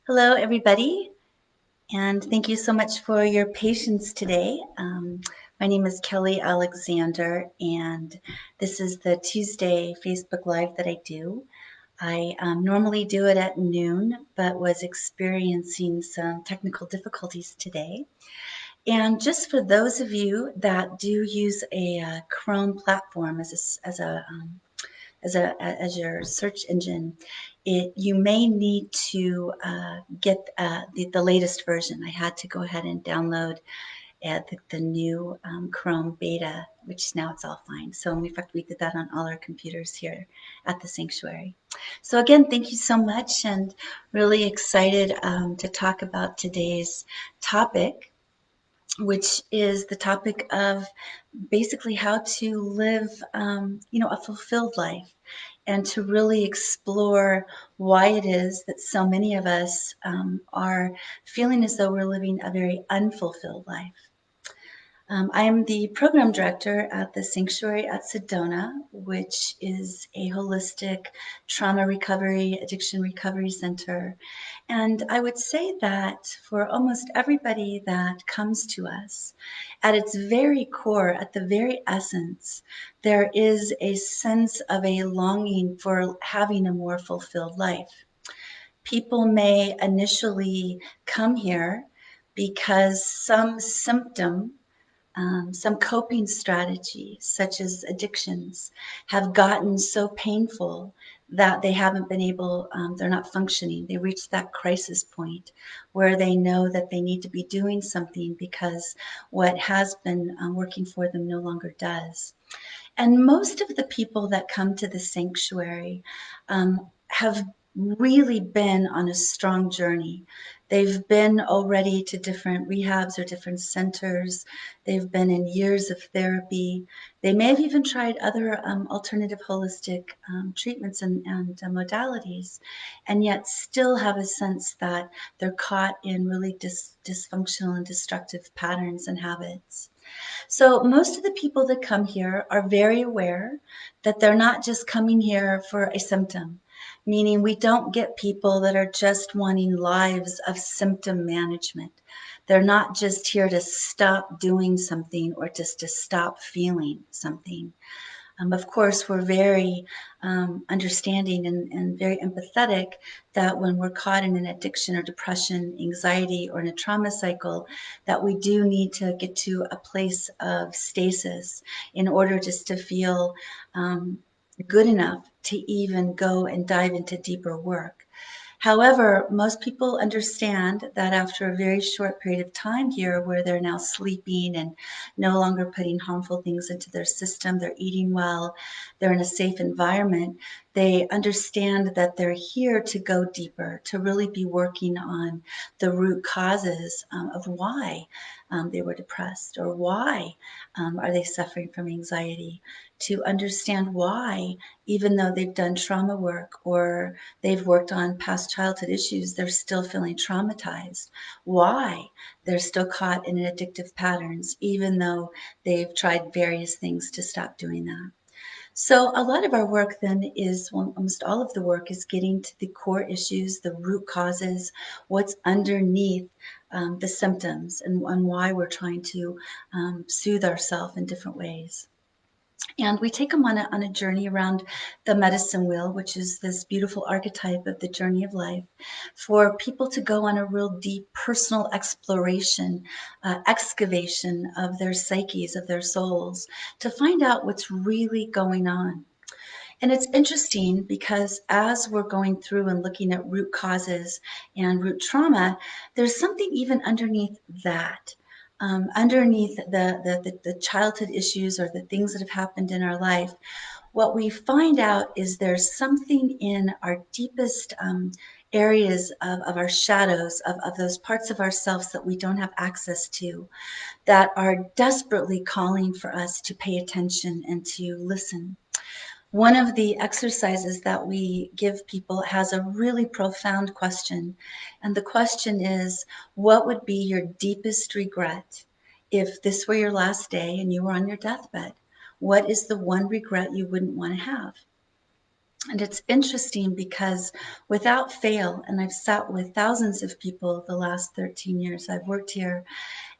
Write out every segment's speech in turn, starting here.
Hello, everybody, and thank you so much for your patience today. My name is Kelly Alexander, and this is the Tuesday Facebook Live that I do. I normally do it at noon, but was experiencing some technical difficulties today. And just for those of you that do use a Chrome platform as your search engine, you may need to get the latest version. I had to go ahead and download the new Chrome beta, which now it's all fine. So in fact, we did that on all our computers here at the sanctuary. So again, thank you so much, and really excited to talk about today's topic, which is the topic of basically how to live, a fulfilled life, and to really explore why it is that so many of us are feeling as though we're living a very unfulfilled life. I am the program director at the Sanctuary at Sedona, which is a holistic trauma recovery, addiction recovery center. And I would say that for almost everybody that comes to us, at its very core, at the very essence, there is a sense of a longing for having a more fulfilled life. People may initially come here because some symptom, some coping strategies, such as addictions, have gotten so painful that they haven't been able, they're not functioning. They reach that crisis point where they know that they need to be doing something because what has been working for them no longer does. And most of the people that come to the sanctuary have really been on a strong journey. They've been already to different rehabs or different centers. They've been in years of therapy. They may have even tried other alternative holistic treatments and modalities, and yet still have a sense that they're caught in really dysfunctional and destructive patterns and habits. So most of the people that come here are very aware that they're not just coming here for a symptom, meaning we don't get people that are just wanting lives of symptom management. They're not just here to stop doing something or just to stop feeling something. Of course, we're very understanding and very empathetic that when we're caught in an addiction or depression, anxiety, or in a trauma cycle, that we do need to get to a place of stasis in order just to feel good enough to even go and dive into deeper work. However, most people understand that after a very short period of time here, where they're now sleeping and no longer putting harmful things into their system, they're eating well, they're in a safe environment, they understand that they're here to go deeper, to really be working on the root causes of why they were depressed, or why are they suffering from anxiety, to understand why, even though they've done trauma work or they've worked on past childhood issues, they're still feeling traumatized. Why they're still caught in addictive patterns, even though they've tried various things to stop doing that. So a lot of our work then is, well, almost all of the work is getting to the core issues, the root causes, what's underneath the symptoms, and why we're trying to soothe ourselves in different ways. And we take them on a journey around the medicine wheel, which is this beautiful archetype of the journey of life, for people to go on a real deep personal exploration, excavation of their psyches, of their souls, to find out what's really going on. And it's interesting because as we're going through and looking at root causes and root trauma, there's something even underneath that. Underneath the childhood issues or the things that have happened in our life, what we find out is there's something in our deepest areas of our shadows, of those parts of ourselves that we don't have access to, that are desperately calling for us to pay attention and to listen. One of the exercises that we give people has a really profound question. And the question is, what would be your deepest regret if this were your last day and you were on your deathbed? What is the one regret you wouldn't want to have? And it's interesting because without fail, and I've sat with thousands of people the last 13 years I've worked here,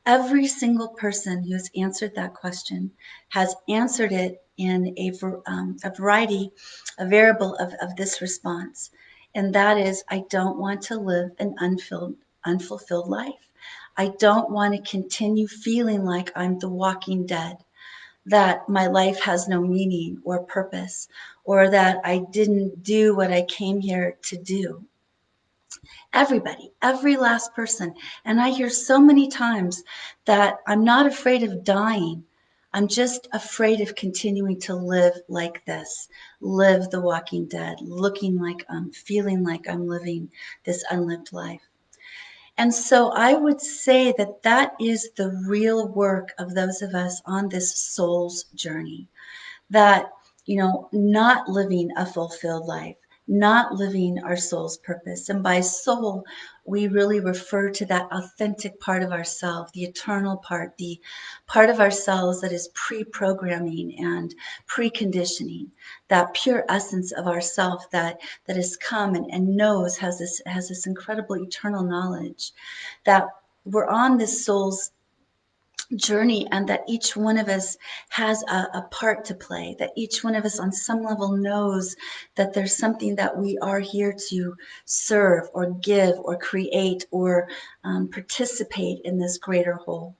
every single person who has answered that question has answered it in a variety, a variable of this response. And that is, I don't want to live an unfulfilled life. I don't want to continue feeling like I'm the walking dead, that my life has no meaning or purpose, or that I didn't do what I came here to do. Everybody, every last person. And I hear so many times that I'm not afraid of dying. I'm just afraid of continuing to live like this, live the walking dead, looking like I'm feeling like I'm living this unlived life. And so I would say that that is the real work of those of us on this soul's journey, that, not living a fulfilled life, not living our soul's purpose. And by soul, we really refer to that authentic part of ourselves, the eternal part, the part of ourselves that is pre-programming and preconditioning, that pure essence of ourself that has come and knows, has this incredible eternal knowledge, that we're on this soul's journey, and that each one of us has a part to play, that each one of us on some level knows that there's something that we are here to serve or give or create or participate in this greater whole.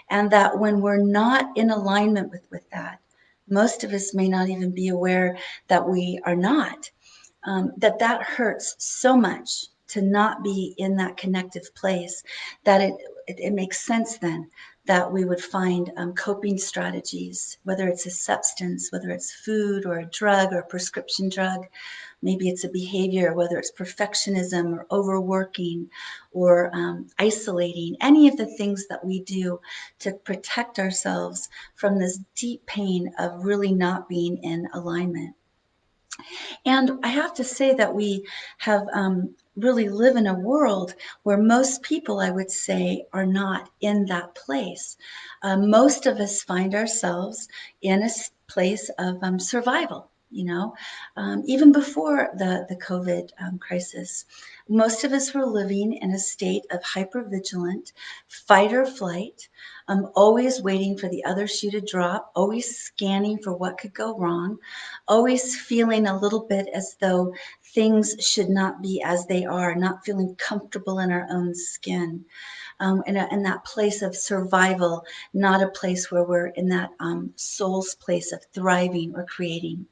And that when we're not in alignment with that, most of us may not even be aware that we are not, that hurts so much to not be in that connective place, that it makes sense then that we would find coping strategies, whether it's a substance, whether it's food or a drug or a prescription drug, maybe it's a behavior, whether it's perfectionism or overworking or isolating, any of the things that we do to protect ourselves from this deep pain of really not being in alignment. And I have to say that we have really live in a world where most people, I would say, are not in that place. Most of us find ourselves in a place of survival. Even before the COVID crisis, most of us were living in a state of hypervigilant fight or flight, always waiting for the other shoe to drop, always scanning for what could go wrong, always feeling a little bit as though things should not be as they are, not feeling comfortable in our own skin, in that place of survival, not a place where we're in that soul's place of thriving or creating.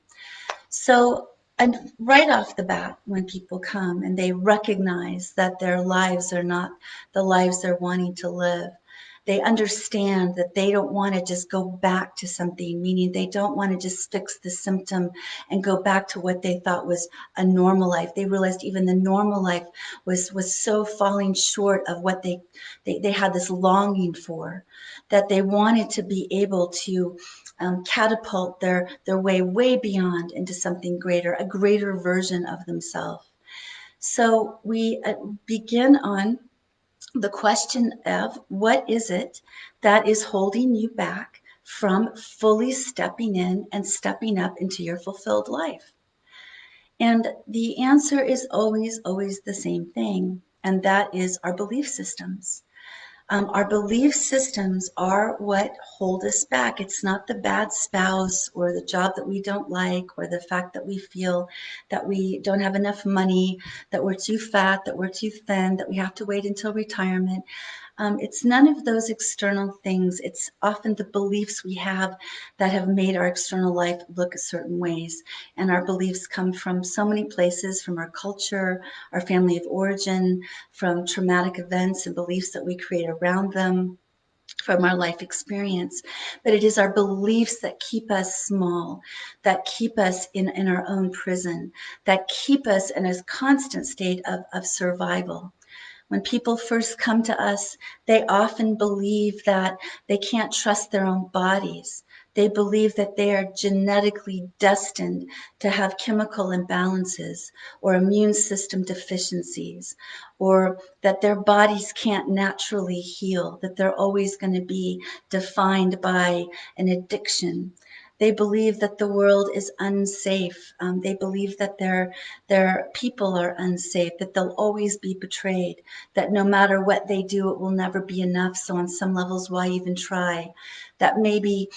So, and right off the bat, when people come and they recognize that their lives are not the lives they're wanting to live, they understand that they don't want to just go back to something, meaning they don't want to just fix the symptom and go back to what they thought was a normal life. They realized even the normal life was so falling short of what they had this longing for, that they wanted to be able to catapult their way beyond into something greater, a greater version of themselves. So we begin on the question of what is it that is holding you back from fully stepping in and stepping up into your fulfilled life? And the answer is always, always the same thing, and that is our belief systems. Our belief systems are what hold us back. It's not the bad spouse or the job that we don't like or the fact that we feel that we don't have enough money, that we're too fat, that we're too thin, that we have to wait until retirement. It's none of those external things. It's often the beliefs we have that have made our external life look a certain ways. And our beliefs come from so many places, from our culture, our family of origin, from traumatic events and beliefs that we create around them, from our life experience. But it is our beliefs that keep us small, that keep us in our own prison, that keep us in a constant state of survival. When people first come to us, they often believe that they can't trust their own bodies. They believe that they are genetically destined to have chemical imbalances or immune system deficiencies, or that their bodies can't naturally heal, that they're always going to be defined by an addiction, They believe that the world is unsafe. They believe that their people are unsafe, that they'll always be betrayed, that no matter what they do, it will never be enough. So on some levels, why even try? That maybe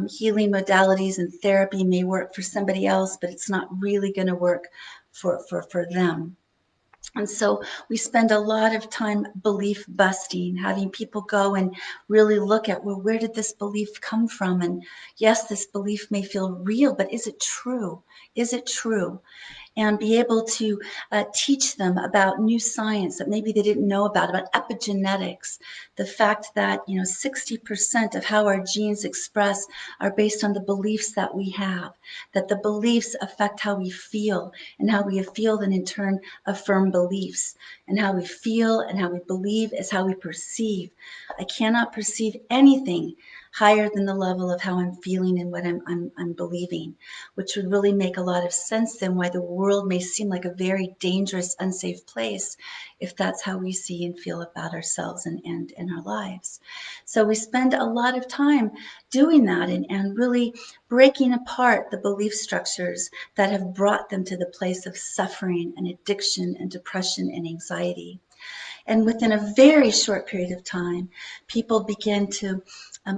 healing modalities and therapy may work for somebody else, but it's not really going to work for them. And so we spend a lot of time belief busting, having people go and really look at, well, where did this belief come from? And yes, this belief may feel real, but is it true? Is it true? And be able to teach them about new science that maybe they didn't know about epigenetics, the fact that 60% of how our genes express are based on the beliefs that we have, that the beliefs affect how we feel, and how we feel then in turn affirm beliefs, and how we feel and how we believe is how we perceive. I cannot perceive anything higher than the level of how I'm feeling and what I'm believing, which would really make a lot of sense then why the world may seem like a very dangerous, unsafe place if that's how we see and feel about ourselves and our lives. So we spend a lot of time doing that and really breaking apart the belief structures that have brought them to the place of suffering and addiction and depression and anxiety. And within a very short period of time, people begin to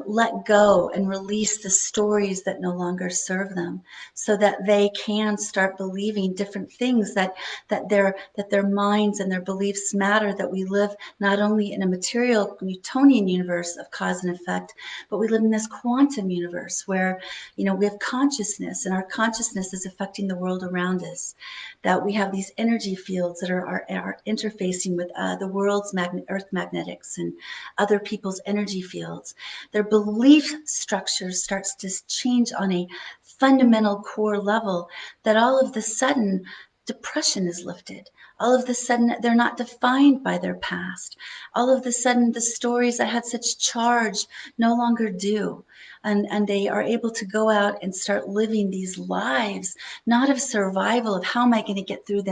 let go and release the stories that no longer serve them, so that they can start believing different things, that their minds and their beliefs matter, that we live not only in a material Newtonian universe of cause and effect, but we live in this quantum universe where we have consciousness, and our consciousness is affecting the world around us, that we have these energy fields that are interfacing with the world's earth magnetics and other people's energy fields. Their belief structure starts to change on a fundamental core level, that all of the sudden depression is lifted. All of the sudden they're not defined by their past. All of the sudden the stories that had such charge no longer do. And they are able to go out and start living these lives, not of survival, of how am I going to get through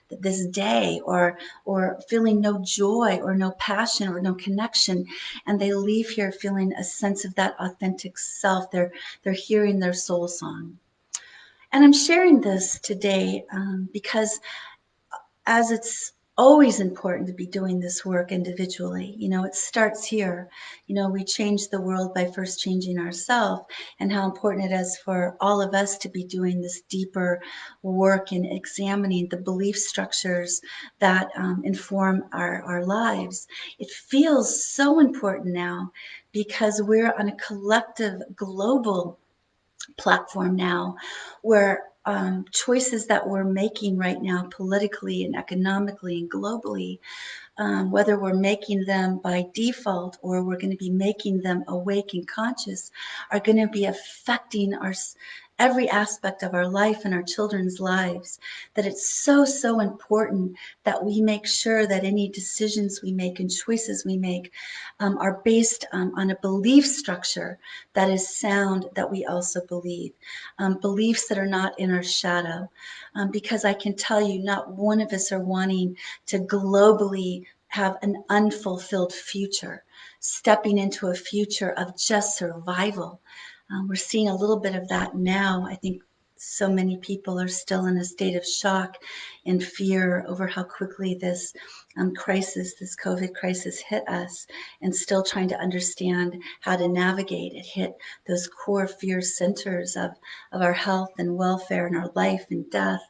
this day, or feeling no joy or no passion or no connection. And they leave here feeling a sense of that authentic self. They're hearing their soul song. And I'm sharing this today because as it's always important to be doing this work individually. It starts here. We change the world by first changing ourselves, and how important it is for all of us to be doing this deeper work in examining the belief structures that inform our lives. It feels so important now because we're on a collective global platform now, where choices that we're making right now politically and economically and globally, whether we're making them by default or we're going to be making them awake and conscious, are going to be affecting every aspect of our life and our children's lives. That it's so important that we make sure that any decisions we make and choices we make are based on a belief structure that is sound, that we also believe. Beliefs that are not in our shadow. Because I can tell you, not one of us are wanting to globally have an unfulfilled future, stepping into a future of just survival. We're seeing a little bit of that now. I think so many people are still in a state of shock and fear over how quickly this crisis, this COVID crisis hit us, and still trying to understand how to navigate. It hit those core fear centers of our health and welfare and our life and death.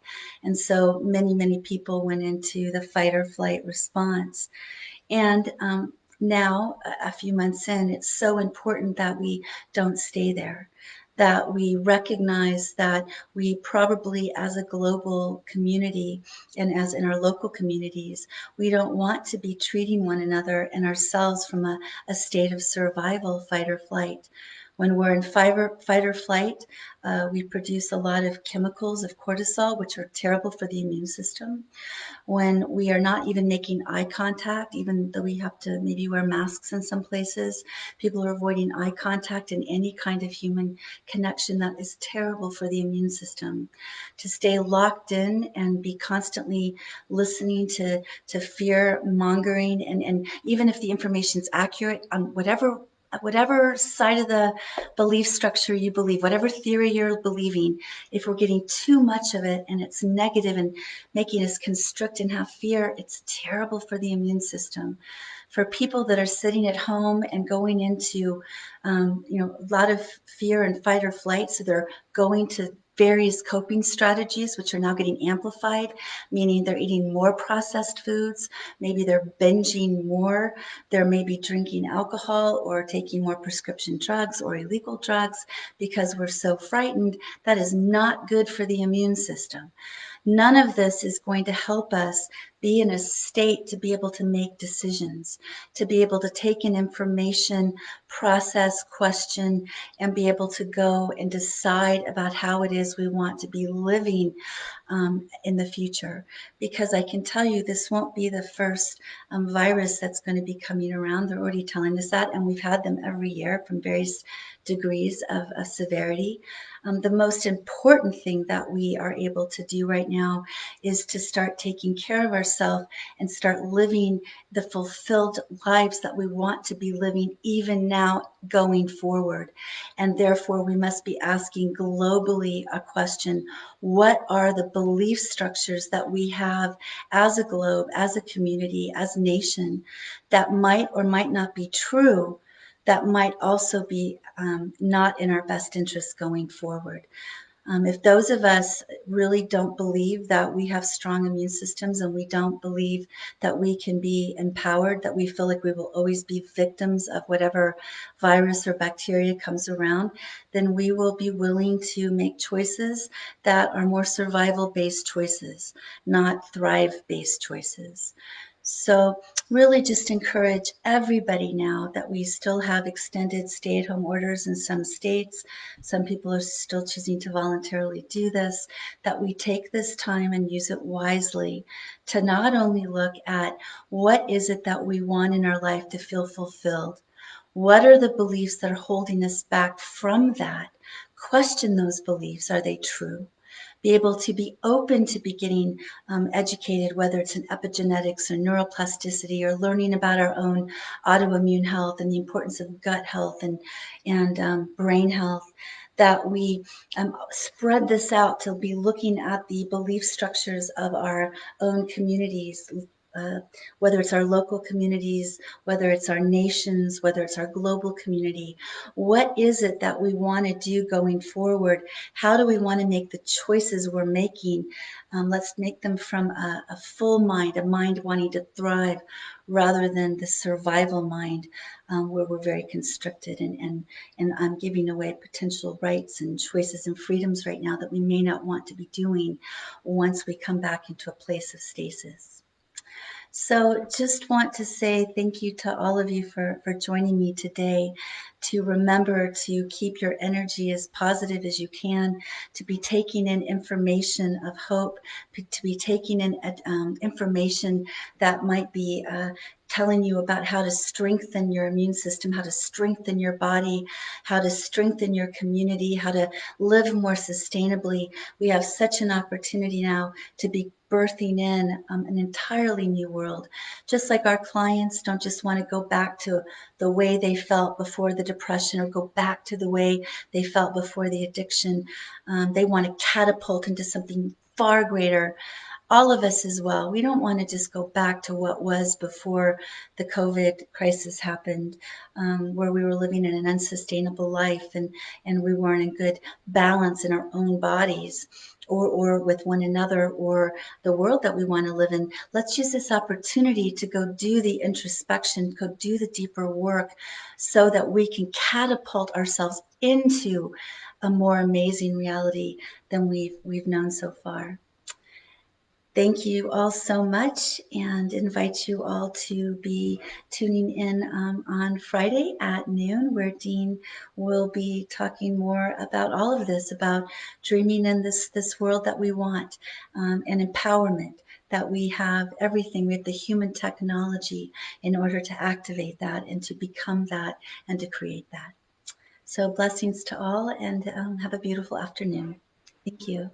And so many people went into the fight or flight response. And now, a few months in, it's so important that we don't stay there, that we recognize that we probably, as a global community and as in our local communities, we don't want to be treating one another and ourselves from a state of survival, fight or flight. When we're in fight or flight, we produce a lot of chemicals of cortisol, which are terrible for the immune system. When we are not even making eye contact, even though we have to maybe wear masks in some places, people are avoiding eye contact and any kind of human connection. That is terrible for the immune system. To stay locked in and be constantly listening to fear mongering, and even if the information is accurate on whatever whatever side of the belief structure you believe, whatever theory you're believing, if we're getting too much of it and it's negative and making us constrict and have fear, it's terrible for the immune system. For people that are sitting at home and going into, a lot of fear and fight or flight, so they're going to various coping strategies, which are now getting amplified, meaning they're eating more processed foods, maybe they're binging more, they're maybe drinking alcohol or taking more prescription drugs or illegal drugs because we're so frightened. That is not good for the immune system. None of this is going to help us be in a state to be able to make decisions, to be able to take in information, process, question, and be able to go and decide about how it is we want to be living in the future. Because I can tell you this won't be the first virus that's going to be coming around. They're already telling us that, and we've had them every year from various degrees of severity. The most important thing that we are able to do right now is to start taking care of ourselves and start living the fulfilled lives that we want to be living even now going forward. And therefore, we must be asking globally a question: what are the belief structures that we have as a globe, as a community, as a nation that might or might not be true, that might also be not in our best interest going forward? If those of us really don't believe that we have strong immune systems and we don't believe that we can be empowered, that we feel like we will always be victims of whatever virus or bacteria comes around, then we will be willing to make choices that are more survival-based choices, not thrive-based choices. So really just encourage everybody now that we still have extended stay-at-home orders in some states. Some people are still choosing to voluntarily do this, that we take this time and use it wisely to not only look at what is it that we want in our life to feel fulfilled, what are the beliefs that are holding us back from that? Question those beliefs. Are they true? Be able to be open to be getting educated, whether it's in epigenetics or neuroplasticity or learning about our own autoimmune health and the importance of gut health and brain health, that we spread this out to be looking at the belief structures of our own communities, uh, whether it's our local communities, whether it's our nations, whether it's our global community. What is it that we want to do going forward? How do we want to make the choices we're making? Let's make them from a full mind, a mind wanting to thrive, rather than the survival mind, where we're very constricted and giving away potential rights and choices and freedoms right now that we may not want to be doing once we come back into a place of stasis. So just want to say thank you to all of you for joining me today, to remember to keep your energy as positive as you can, to be taking in information of hope, to be taking in information that might be telling you about how to strengthen your immune system, how to strengthen your body, how to strengthen your community, how to live more sustainably. We have such an opportunity now to be birthing in an entirely new world. Just like our clients don't just want to go back to the way they felt before the depression or go back to the way they felt before the addiction. They want to catapult into something far greater. All of us as well. We don't want to just go back to what was before the COVID crisis happened, where we were living in an unsustainable life and we weren't in good balance in our own bodies or with one another or the world that we want to live in. Let's use this opportunity to go do the introspection, go do the deeper work so that we can catapult ourselves into a more amazing reality than we've known so far. Thank you all so much and invite you all to be tuning in on Friday at noon, where Dean will be talking more about all of this, about dreaming in this world that we want, and empowerment, that we have everything. We have the human technology in order to activate that and to become that and to create that. So blessings to all, and have a beautiful afternoon. Thank you.